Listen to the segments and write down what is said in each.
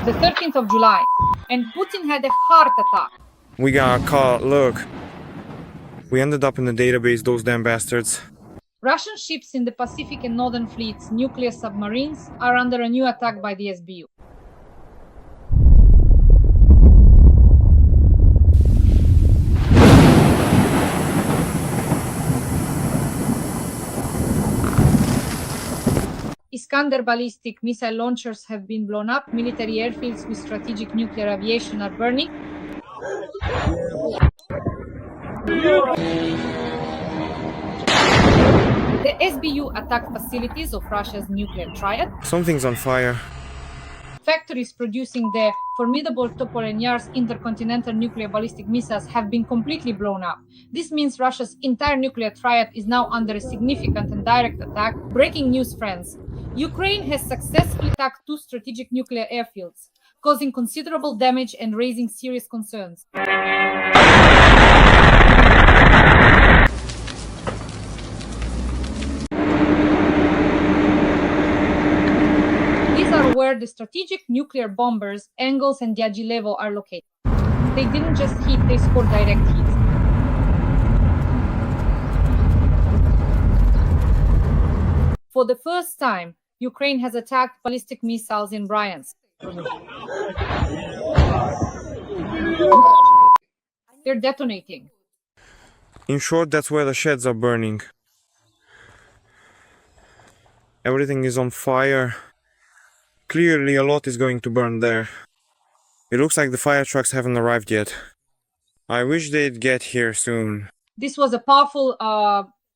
the 13th of July, and Putin had a heart attack. We got caught, look. We ended up in the database, those damn bastards. Russian ships in the Pacific and Northern fleets, nuclear submarines, are under a new attack by the SBU. Iskander ballistic missile launchers have been blown up. Military airfields with strategic nuclear aviation are burning. The SBU attacked facilities of Russia's nuclear triad. Something's on fire. Factories producing the formidable Topol and YARS intercontinental nuclear ballistic missiles have been completely blown up. This means Russia's entire nuclear triad is now under a significant and direct attack. Breaking news, friends. Ukraine has successfully attacked 2 strategic nuclear airfields, causing considerable damage and raising serious concerns. These are where the strategic nuclear bombers, Engels and Diaghilevo, are located. They didn't just hit, they scored direct hits. For the first time, Ukraine has attacked ballistic missiles in Bryansk. They're detonating. In short, that's where the sheds are burning. Everything is on fire. Clearly, a lot is going to burn there. It looks like the fire trucks haven't arrived yet. I wish they'd get here soon. This was a powerful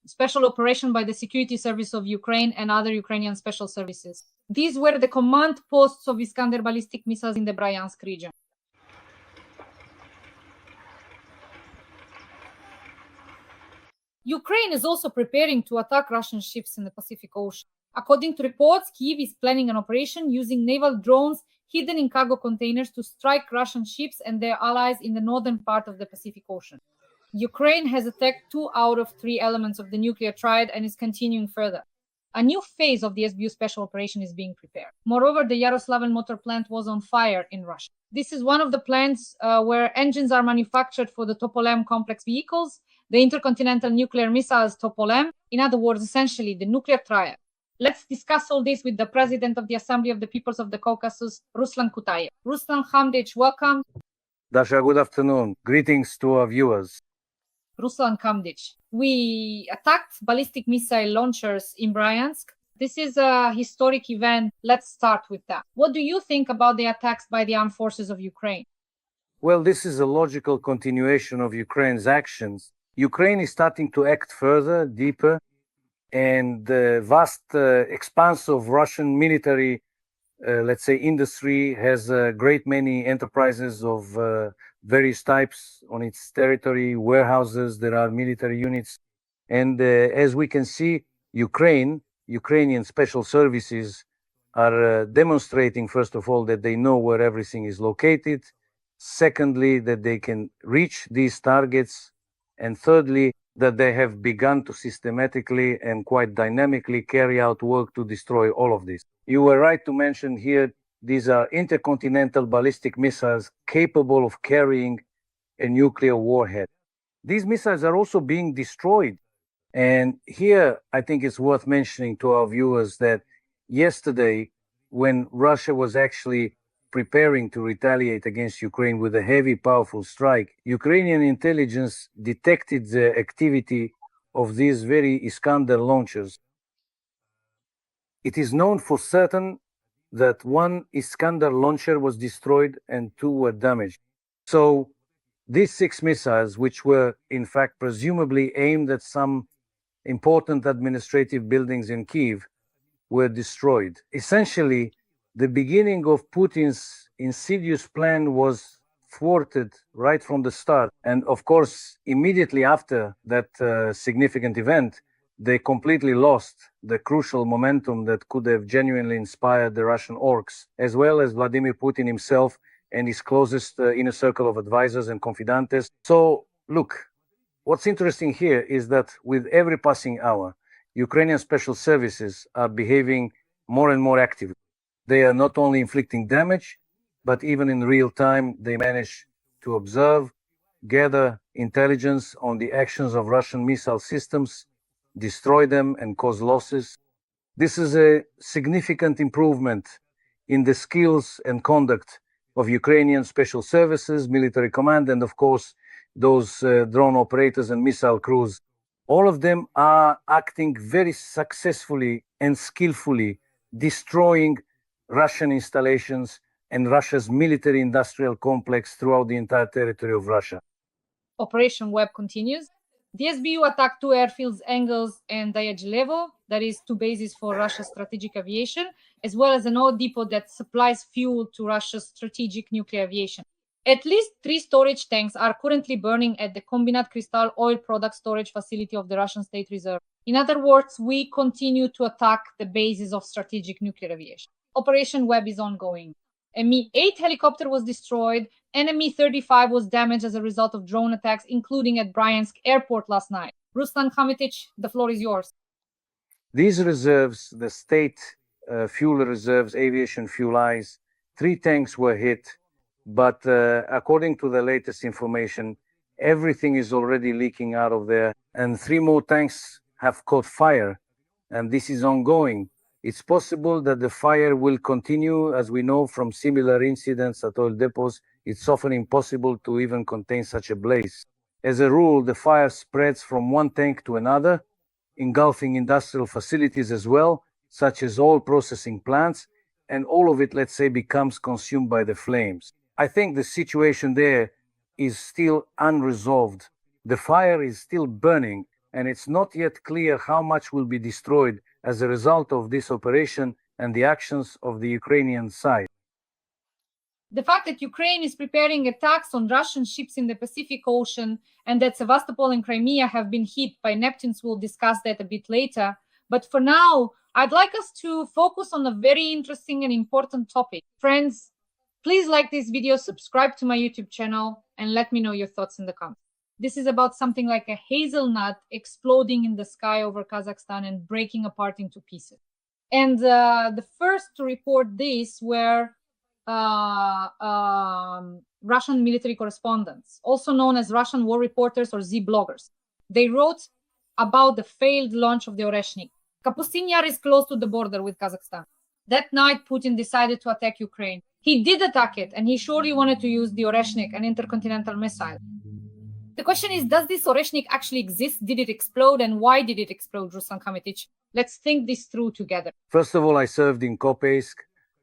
special operation by the Security Service of Ukraine and other Ukrainian special services. These were the command posts of Iskander ballistic missiles in the Bryansk region. Ukraine is also preparing to attack Russian ships in the Pacific Ocean. According to reports, Kyiv is planning an operation using naval drones hidden in cargo containers to strike Russian ships and their allies in the northern part of the Pacific Ocean. Ukraine has attacked 2 out of 3 elements of the nuclear triad and is continuing further. A new phase of the SBU special operation is being prepared. Moreover, the Yaroslavl motor plant was on fire in Russia. This is one of the plants where engines are manufactured for the Topol M complex vehicles, the intercontinental nuclear missiles Topol M, in other words, essentially the nuclear triad. Let's discuss all this with the President of the Assembly of the Peoples of the Caucasus, Ruslan Kutaev. Ruslan Khamdich, welcome. Dasha, good afternoon. Greetings to our viewers. Ruslan Khamdich, we attacked ballistic missile launchers in Bryansk. This is a historic event. Let's start with that. What do you think about the attacks by the armed forces of Ukraine? Well, this is a logical continuation of Ukraine's actions. Ukraine is starting to act further, deeper, and the vast expanse of Russian military, let's say, industry has a great many enterprises of various types on its territory, warehouses, there are military units. And as we can see, Ukrainian special services are demonstrating, first of all, that they know where everything is located. Secondly, that they can reach these targets. And thirdly, that they have begun to systematically and quite dynamically carry out work to destroy all of this. You were right to mention here, these are intercontinental ballistic missiles capable of carrying a nuclear warhead. These missiles are also being destroyed. And here, I think it's worth mentioning to our viewers that yesterday, when Russia was actually preparing to retaliate against Ukraine with a heavy, powerful strike, Ukrainian intelligence detected the activity of these very Iskander launchers. It is known for certain that 1 Iskander launcher was destroyed and 2 were damaged. So these 6 missiles, which were in fact presumably aimed at some important administrative buildings in Kyiv, were destroyed. Essentially, the beginning of Putin's insidious plan was thwarted right from the start. And of course, immediately after that significant event, they completely lost the crucial momentum that could have genuinely inspired the Russian orcs, as well as Vladimir Putin himself and his closest inner circle of advisors and confidantes. So, look, what's interesting here is that with every passing hour, Ukrainian special services are behaving more and more actively. They are not only inflicting damage, but even in real time, they manage to observe, gather intelligence on the actions of Russian missile systems, destroy them, and cause losses. This is a significant improvement in the skills and conduct of Ukrainian special services, military command, and of course, those drone operators and missile crews. All of them are acting very successfully and skillfully, destroying Russian installations and Russia's military-industrial complex throughout the entire territory of Russia. Operation Web continues. The SBU attacked 2 airfields, Engels and Dyagilevo, that is 2 bases for Russia's strategic aviation, as well as an oil depot that supplies fuel to Russia's strategic nuclear aviation. At least 3 storage tanks are currently burning at the Kombinat Kristal oil product storage facility of the Russian State Reserve. In other words, we continue to attack the bases of strategic nuclear aviation. Operation Web is ongoing. A Mi-8 helicopter was destroyed, and a Mi-35 was damaged as a result of drone attacks, including at Bryansk airport last night. Ruslan Kutaev, the floor is yours. These reserves, the state fuel reserves, aviation fuel eyes, 3 tanks were hit, but according to the latest information, everything is already leaking out of there, and 3 more tanks have caught fire, and this is ongoing. It's possible that the fire will continue, as we know from similar incidents at oil depots. It's often impossible to even contain such a blaze. As a rule, the fire spreads from one tank to another, engulfing industrial facilities as well, such as oil processing plants, and all of it, let's say, becomes consumed by the flames. I think the situation there is still unresolved. The fire is still burning, and it's not yet clear how much will be destroyed as a result of this operation and the actions of the Ukrainian side. The fact that Ukraine is preparing attacks on Russian ships in the Pacific Ocean and that Sevastopol and Crimea have been hit by Neptunes, we'll discuss that a bit later. But for now, I'd like us to focus on a very interesting and important topic. Friends, please like this video, subscribe to my YouTube channel, and let me know your thoughts in the comments. This is about something like a hazelnut exploding in the sky over Kazakhstan and breaking apart into pieces. And the first to report this were Russian military correspondents, also known as Russian war reporters or Z-bloggers. They wrote about the failed launch of the Oreshnik. Kapustin Yar is close to the border with Kazakhstan. That night, Putin decided to attack Ukraine. He did attack it, and he surely wanted to use the Oreshnik, an intercontinental missile. The question is, does this Oreshnik actually exist? Did it explode? And why did it explode, Ruslan Kutaev? Let's think this through together. First of all, I served in Kopeysk.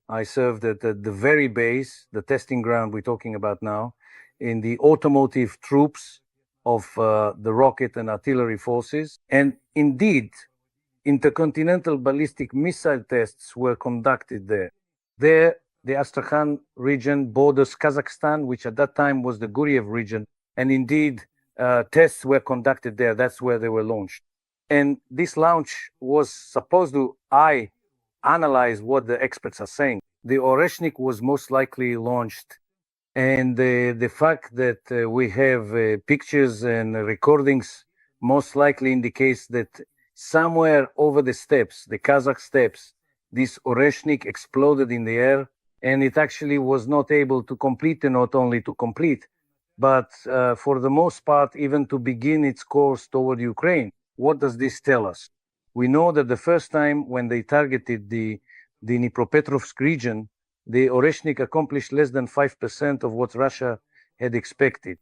I served at the very base, the testing ground we're talking about now, in the automotive troops of the rocket and artillery forces. And indeed, intercontinental ballistic missile tests were conducted there. There, the Astrakhan region borders Kazakhstan, which at that time was the Guryev region. And indeed, tests were conducted there. That's where they were launched. And this launch was supposed to, analyze what the experts are saying. The Oreshnik was most likely launched. And the fact that we have pictures and recordings most likely indicates that somewhere over the steppes, the Kazakh steppes, this Oreshnik exploded in the air, and it actually was not able to complete, and not only to complete, but for the most part, even to begin its course toward Ukraine. What does this tell us? We know that the first time when they targeted the Dnipropetrovsk region, the Oreshnik accomplished less than 5% of what Russia had expected.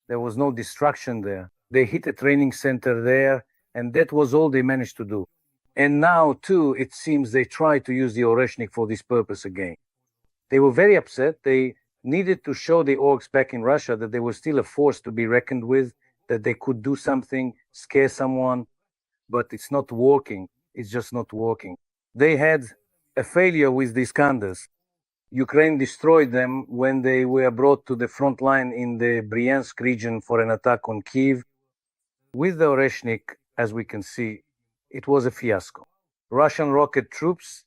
There was no destruction there. They hit a training center there, and that was all they managed to do. And now, too, it seems they tried to use the Oreshnik for this purpose again. They were very upset. They needed to show the orcs back in Russia that they were still a force to be reckoned with, that they could do something, scare someone, but it's not working. It's just not working. They had a failure with the Iskanders. Ukraine destroyed them when they were brought to the front line in the Bryansk region for an attack on Kyiv. With the Oreshnik, as we can see, it was a fiasco. Russian rocket troops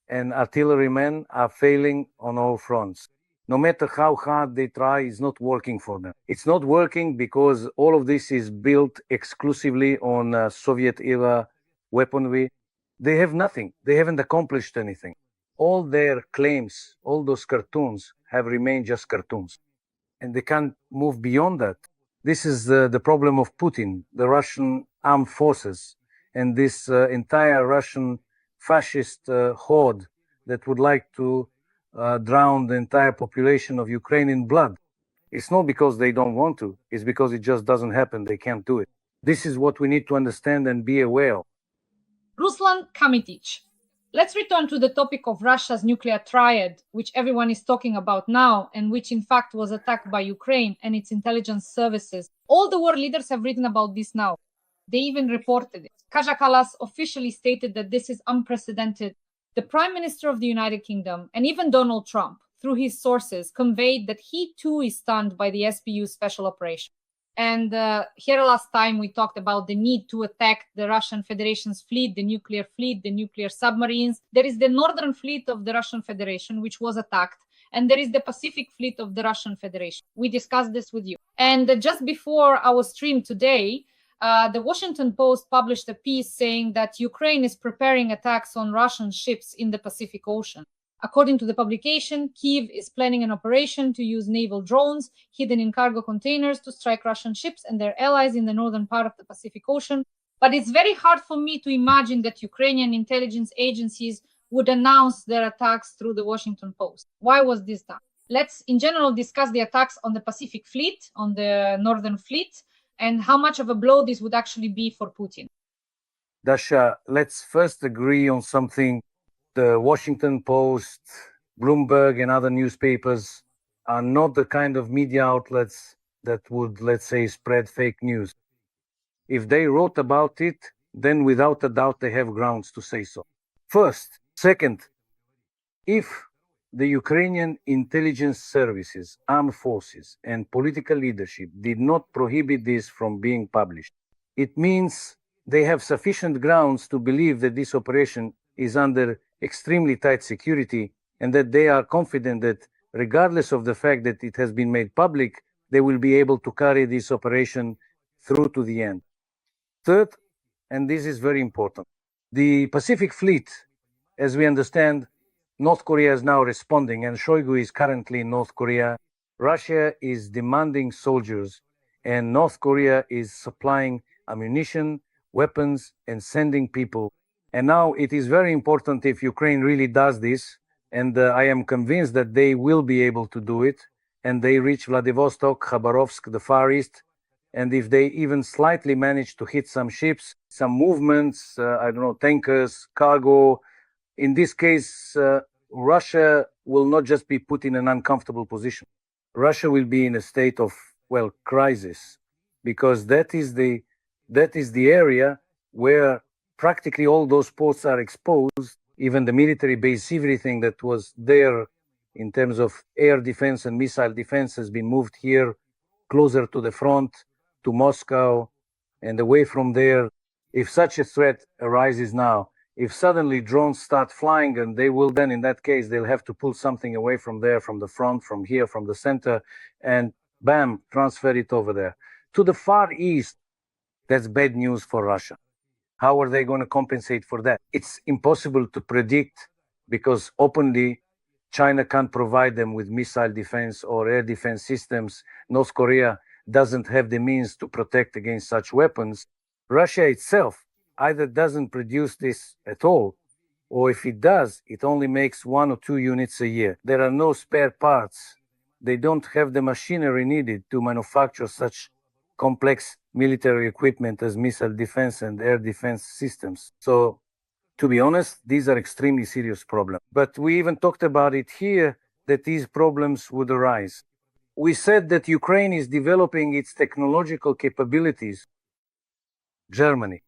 and artillerymen are failing on all fronts. No matter how hard they try, it's not working for them. It's not working because all of this is built exclusively on Soviet-era weaponry. They have nothing. They haven't accomplished anything. all their claims, all those cartoons have remained just cartoons. And they can't move beyond that. This is the problem of Putin, the Russian armed forces, and this entire Russian fascist horde that would like to drown the entire population of Ukraine in blood. It's not because they don't want to, it's because it just doesn't happen. They can't do it. This is what we need to understand and be aware of. Ruslan Kutaev. Let's return to the topic of Russia's nuclear triad, which everyone is talking about now, and which in fact was attacked by Ukraine and its intelligence services. All the world leaders have written about this now. They even reported it. Kaja Kallas officially stated that this is unprecedented. The Prime Minister of the United Kingdom, and even Donald Trump, through his sources, conveyed that he too is stunned by the SBU special operation. And here last time we talked about the need to attack the Russian Federation's fleet, the nuclear submarines. There is the Northern Fleet of the Russian Federation, which was attacked. And there is the Pacific Fleet of the Russian Federation. We discussed this with you. And just before our stream today, the Washington Post published a piece saying that Ukraine is preparing attacks on Russian ships in the Pacific Ocean. According to the publication, Kyiv is planning an operation to use naval drones hidden in cargo containers to strike Russian ships and their allies in the northern part of the Pacific Ocean. But it's very hard for me to imagine that Ukrainian intelligence agencies would announce their attacks through the Washington Post. Why was this done? Let's, in general, discuss the attacks on the Pacific Fleet, on the Northern Fleet, and how much of a blow this would actually be for Putin. Dasha, let's first agree on something. The Washington Post, Bloomberg, and other newspapers are not the kind of media outlets that would, let's say, spread fake news. If they wrote about it, then without a doubt they have grounds to say so. First. Second, if the Ukrainian intelligence services, armed forces, and political leadership did not prohibit this from being published, it means they have sufficient grounds to believe that this operation is under extremely tight security, and that they are confident that regardless of the fact that it has been made public, they will be able to carry this operation through to the end. Third, and this is very important, the Pacific Fleet, as we understand, North Korea is now responding, and Shoigu is currently in North Korea. Russia is demanding soldiers, and North Korea is supplying ammunition, weapons, and sending people. And now it is very important if Ukraine really does this, and I am convinced that they will be able to do it, and they reach Vladivostok, Khabarovsk, the Far East, and if they even slightly manage to hit some ships, some movements, tankers, cargo, in this case, Russia will not just be put in an uncomfortable position. Russia will be in a state of, crisis, because that is the area where practically all those ports are exposed, even the military base, everything that was there in terms of air defense and missile defense has been moved here closer to the front, to Moscow, and away from there. If such a threat arises now, if suddenly drones start flying, and they will then, in that case, they'll have to pull something away from there, from the front, from here, from the center, and bam, transfer it over there. To the Far East, that's bad news for Russia. How are they going to compensate for that? It's impossible to predict, because openly China can't provide them with missile defense or air defense systems. North Korea doesn't have the means to protect against such weapons. Russia itself either doesn't produce this at all, or if it does, it only makes 1 or 2 units a year. There are no spare parts. They don't have the machinery needed to manufacture such complex military equipment as missile defense and air defense systems. So, to be honest, these are extremely serious problems. But we even talked about it here, that these problems would arise. We said that Ukraine is developing its technological capabilities. Germany.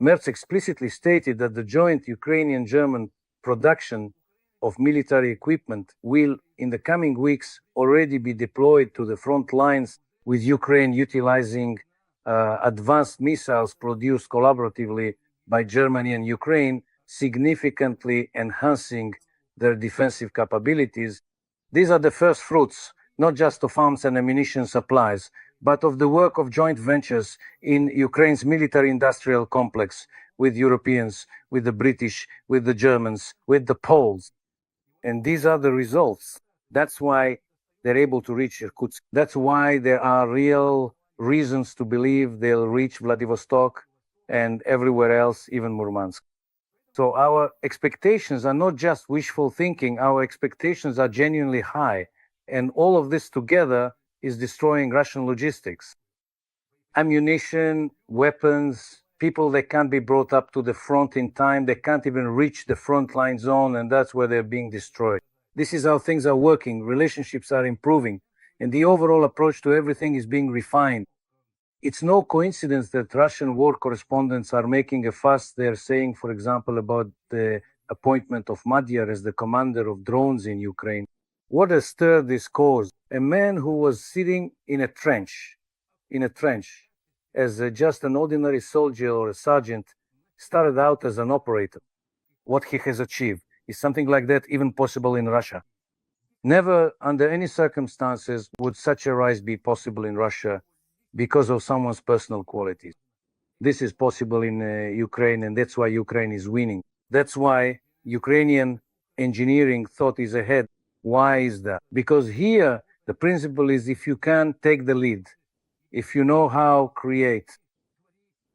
Merz explicitly stated that the joint Ukrainian-German production of military equipment will, in the coming weeks, already be deployed to the front lines, with Ukraine utilizing advanced missiles produced collaboratively by Germany and Ukraine, significantly enhancing their defensive capabilities. These are the first fruits, not just of arms and ammunition supplies, but of the work of joint ventures in Ukraine's military-industrial complex with Europeans, with the British, with the Germans, with the Poles. And these are the results. That's why they're able to reach Irkutsk. That's why there are real reasons to believe they'll reach Vladivostok and everywhere else, even Murmansk. So our expectations are not just wishful thinking, our expectations are genuinely high. And all of this together is destroying Russian logistics. Ammunition, weapons, people that can't be brought up to the front in time, they can't even reach the frontline zone, and that's where they're being destroyed. This is how things are working, relationships are improving, and the overall approach to everything is being refined. It's no coincidence that Russian war correspondents are making a fuss. They're saying, for example, about the appointment of Madyar as the commander of drones in Ukraine. What has stirred this cause? A man who was sitting in a trench, as just an ordinary soldier or a sergeant, started out as an operator. What he has achieved. Is something like that even possible in Russia? Never, under any circumstances, would such a rise be possible in Russia because of someone's personal qualities. This is possible in Ukraine, and that's why Ukraine is winning. That's why Ukrainian engineering thought is ahead. Why is that? Because here, the principle is if you can take the lead, if you know how create,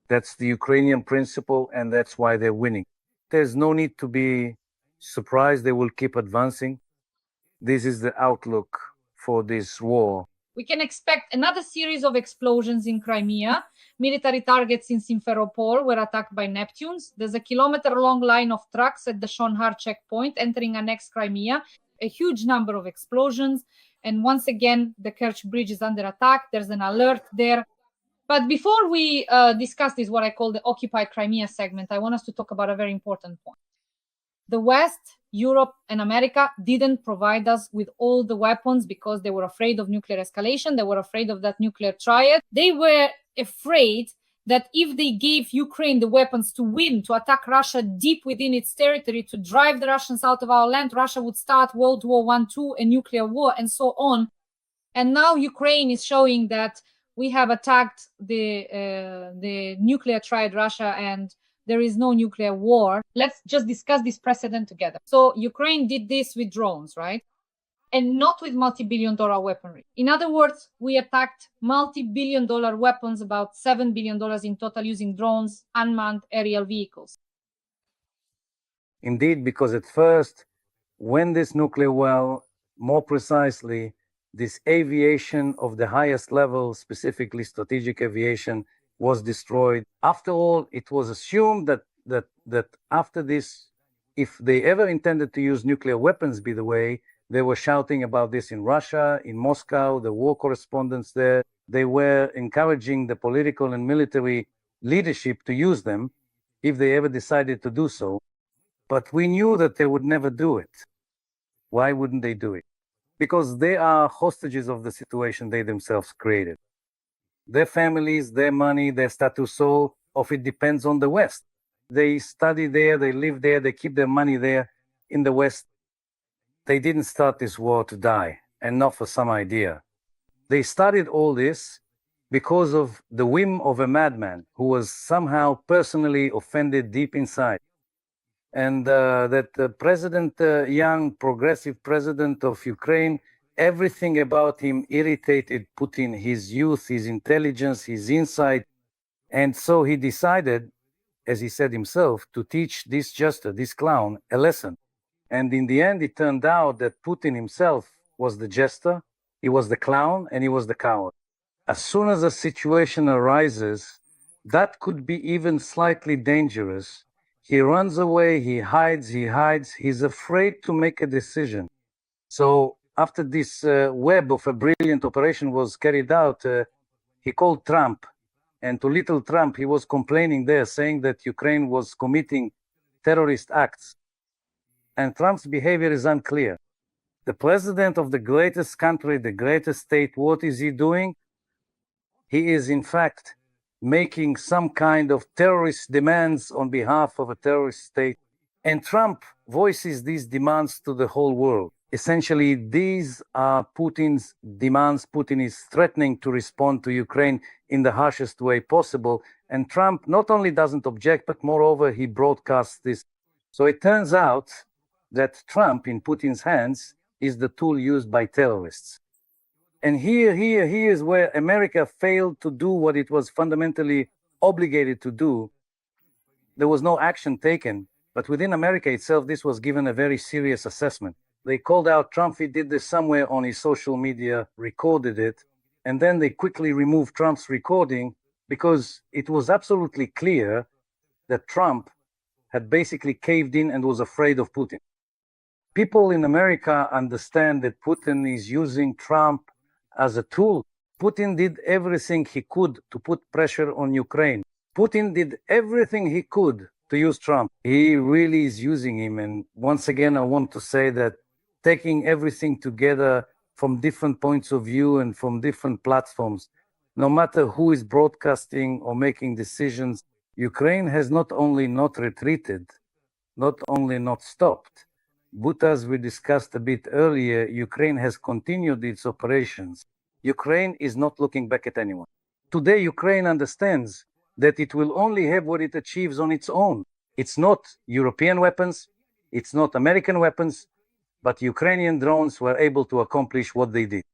that's the Ukrainian principle, and that's why they're winning. There's no need to be surprised. They will keep advancing. This is the outlook for this war. We can expect another series of explosions in Crimea. Military targets in Simferopol were attacked by Neptunes. There's a kilometer-long line of trucks at the Shonhar checkpoint entering annexed Crimea. A huge number of explosions. And once again, the Kerch Bridge is under attack. There's an alert there. But before we discuss this, what I call the occupied Crimea segment, I want us to talk about a very important point. The West, Europe, and America didn't provide us with all the weapons because they were afraid of nuclear escalation. They were afraid of that nuclear triad. They were afraid that if they gave Ukraine the weapons to win, to attack Russia deep within its territory, to drive the Russians out of our land, Russia would start World War I, II, a nuclear war, and so on. And now Ukraine is showing that we have attacked the nuclear triad Russia and there is no nuclear war. Let's just discuss this precedent together. So Ukraine did this with drones, right? And not with multi-billion-dollar weaponry. In other words, we attacked multi-billion-dollar weapons, about $7 billion in total, using drones, unmanned aerial vehicles. Indeed, because at first, when this nuclear well, more precisely, this aviation of the highest level, specifically strategic aviation, was destroyed. After all, it was assumed that after this, if they ever intended to use nuclear weapons, by the way, they were shouting about this in Russia, in Moscow, the war correspondents there. They were encouraging the political and military leadership to use them if they ever decided to do so. But we knew that they would never do it. Why wouldn't they do it? Because they are hostages of the situation they themselves created. Their families, their money, their status of it depends on the West. They study there, they live there, they keep their money there in the West. They didn't start this war to die, and not for some idea. They started all this because of the whim of a madman who was somehow personally offended deep inside. And that President, young, progressive president of Ukraine, everything about him irritated Putin, his youth, his intelligence, his insight. And so he decided, as he said himself, to teach this jester, this clown, a lesson. And in the end, it turned out that Putin himself was the jester, he was the clown, and he was the coward. As soon as a situation arises that could be even slightly dangerous, he runs away, he hides, he's afraid to make a decision. So after this web of a brilliant operation was carried out, he called Trump. And to little Trump, he was complaining there, saying that Ukraine was committing terrorist acts. And Trump's behavior is unclear. The president of the greatest country, the greatest state, what is he doing? He is, in fact, making some kind of terrorist demands on behalf of a terrorist state. And Trump voices these demands to the whole world. Essentially, these are Putin's demands. Putin is threatening to respond to Ukraine in the harshest way possible. And Trump not only doesn't object, but moreover, he broadcasts this. So it turns out that Trump, in Putin's hands, is the tool used by terrorists. And here is where America failed to do what it was fundamentally obligated to do. There was no action taken, but within America itself, this was given a very serious assessment. They called out Trump. He did this somewhere on his social media, recorded it, and then they quickly removed Trump's recording because it was absolutely clear that Trump had basically caved in and was afraid of Putin. People in America understand that Putin is using Trump as a tool. Putin did everything he could to put pressure on Ukraine. Putin did everything he could to use Trump. He really is using him. And once again, I want to say that taking everything together from different points of view and from different platforms, no matter who is broadcasting or making decisions, Ukraine has not only not retreated, not only not stopped, but as we discussed a bit earlier, Ukraine has continued its operations. Ukraine is not looking back at anyone. Today, Ukraine understands that it will only have what it achieves on its own. It's not European weapons, it's not American weapons, but Ukrainian drones were able to accomplish what they did.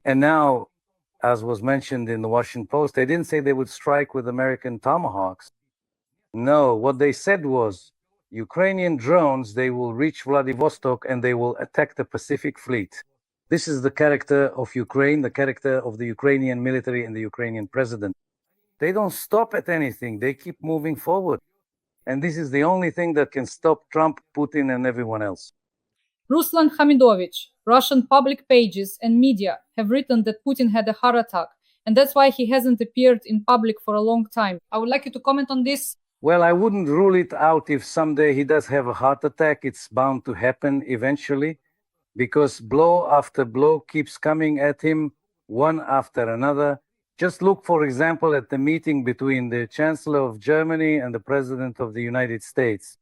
And now, as was mentioned in the Washington Post, they didn't say they would strike with American Tomahawks. No, what they said was, Ukrainian drones, they will reach Vladivostok and they will attack the Pacific Fleet. This is the character of Ukraine, the character of the Ukrainian military and the Ukrainian president. They don't stop at anything. They keep moving forward. And this is the only thing that can stop Trump, Putin, and everyone else. Ruslan Hamidovich, Russian public pages and media have written that Putin had a heart attack, and that's why he hasn't appeared in public for a long time. I would like you to comment on this. Well, I wouldn't rule it out if someday he does have a heart attack. It's bound to happen eventually, because blow after blow keeps coming at him, one after another. Just look, for example, at the meeting between the Chancellor of Germany and the President of the United States.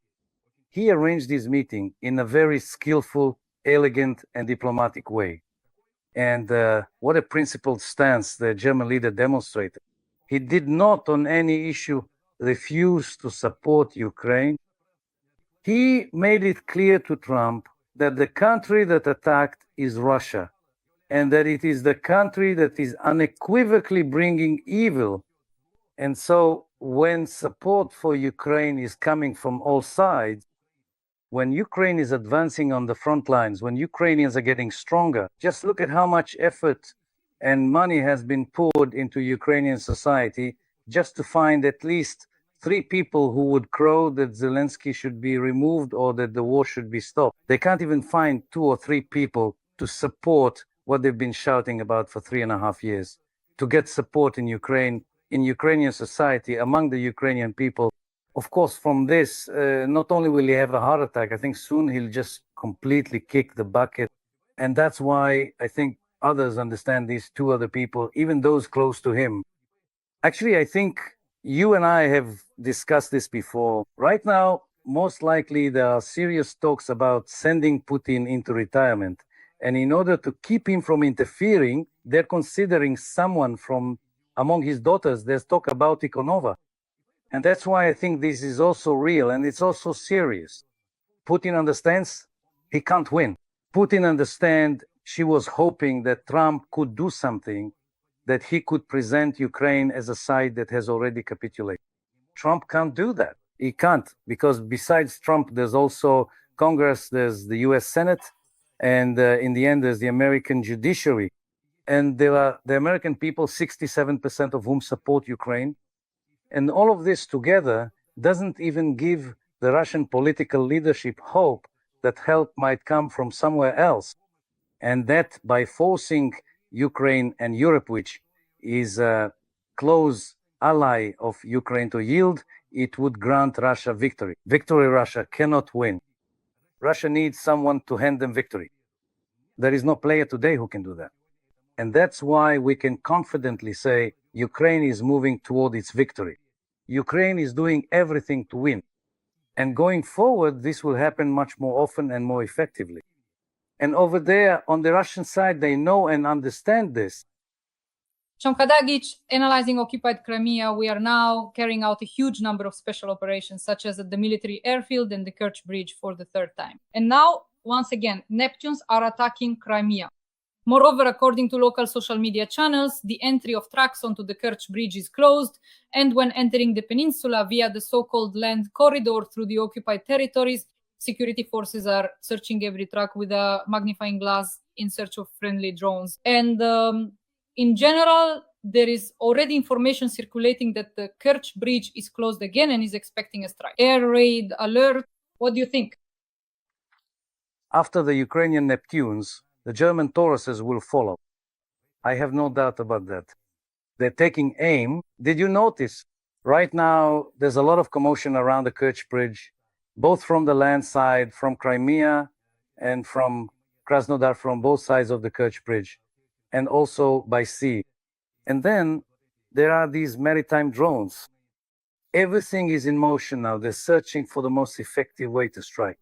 He arranged this meeting in a very skillful, elegant, and diplomatic way. And what a principled stance the German leader demonstrated. He did not, on any issue, refuse to support Ukraine. He made it clear to Trump that the country that attacked is Russia, and that it is the country that is unequivocally bringing evil. And so when support for Ukraine is coming from all sides, when Ukraine is advancing on the front lines, when Ukrainians are getting stronger, just look at how much effort and money has been poured into Ukrainian society just to find at least 3 people who would crow that Zelensky should be removed or that the war should be stopped. They can't even find 2 or 3 people to support what they've been shouting about for 3.5 years, to get support in Ukraine, in Ukrainian society, among the Ukrainian people. Of course, from this, not only will he have a heart attack, I think soon he'll just completely kick the bucket. And that's why I think others understand these 2 other people, even those close to him. Actually, I think you and I have discussed this before. Right now, most likely there are serious talks about sending Putin into retirement. And in order to keep him from interfering, they're considering someone from among his daughters. There's talk about Ikonova. And that's why I think this is also real and it's also serious. Putin understands he can't win. Putin understands she was hoping that Trump could do something, that he could present Ukraine as a side that has already capitulated. Trump can't do that. He can't, because besides Trump, there's also Congress, there's the US Senate, and in the end, there's the American judiciary. And there are the American people, 67% of whom support Ukraine. And all of this together doesn't even give the Russian political leadership hope that help might come from somewhere else. And that by forcing Ukraine and Europe, which is a close ally of Ukraine, to yield, it would grant Russia victory. Victory Russia cannot win. Russia needs someone to hand them victory. There is no player today who can do that. And that's why we can confidently say Ukraine is moving toward its victory. Ukraine is doing everything to win. And going forward, this will happen much more often and more effectively. And over there, on the Russian side, they know and understand this. Sean Kadagic, analyzing occupied Crimea, we are now carrying out a huge number of special operations, such as at the military airfield and the Kerch Bridge for the 3rd time. And now once again, Neptunes are attacking Crimea. Moreover, according to local social media channels, the entry of trucks onto the Kerch Bridge is closed, and when entering the peninsula via the so-called land corridor through the occupied territories, security forces are searching every truck with a magnifying glass in search of friendly drones. And in general, there is already information circulating that the Kerch Bridge is closed again and is expecting a strike. Air raid alert. What do you think? After the Ukrainian Neptunes, the German Tauruses will follow. I have no doubt about that. They're taking aim. Did you notice? Right now, there's a lot of commotion around the Kerch Bridge, both from the land side, from Crimea, and from Krasnodar, from both sides of the Kerch Bridge, and also by sea. And then there are these maritime drones. Everything is in motion now. They're searching for the most effective way to strike.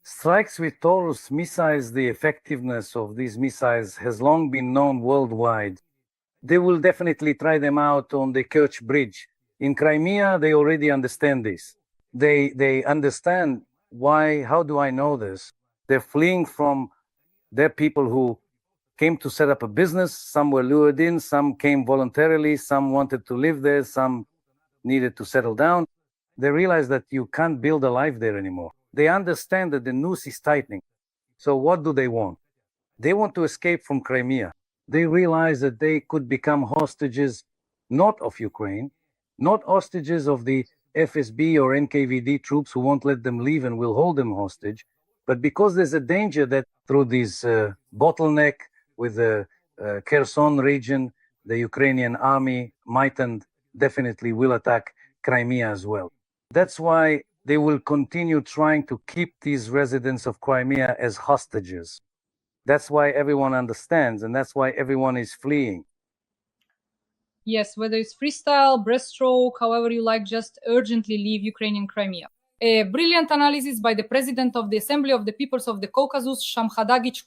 Strikes with Taurus missiles, the effectiveness of these missiles has long been known worldwide. They will definitely try them out on the Kerch Bridge. In Crimea, they already understand this. They understand why. How do I know this? They're fleeing from their people who came to set up a business. Some were lured in, some came voluntarily, some wanted to live there, some needed to settle down. They realize that you can't build a life there anymore. They understand that the noose is tightening. So what do they want? They want to escape from Crimea. They realize that they could become hostages, not of Ukraine, not hostages of the FSB or NKVD troops who won't let them leave and will hold them hostage, but because there's a danger that through this bottleneck with the Kherson region, the Ukrainian army might and definitely will attack Crimea as well. That's why they will continue trying to keep these residents of Crimea as hostages. That's why everyone understands, and that's why everyone is fleeing. Yes, whether it's freestyle, breaststroke, however you like, just urgently leave Ukrainian Crimea. A brilliant analysis by the President of the Assembly of the Peoples of the Caucasus, Ruslan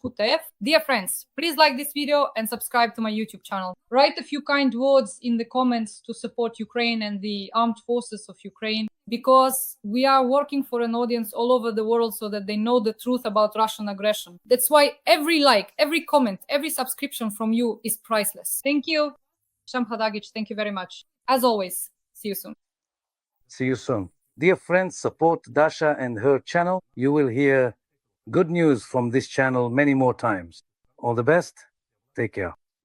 Kutaev. Dear friends, please like this video and subscribe to my YouTube channel. Write a few kind words in the comments to support Ukraine and the armed forces of Ukraine, because we are working for an audience all over the world so that they know the truth about Russian aggression. That's why every like, every comment, every subscription from you is priceless. Thank you. Ruslan, thank you very much. As always, see you soon. See you soon. Dear friends, support Dasha and her channel. You will hear good news from this channel many more times. All the best. Take care.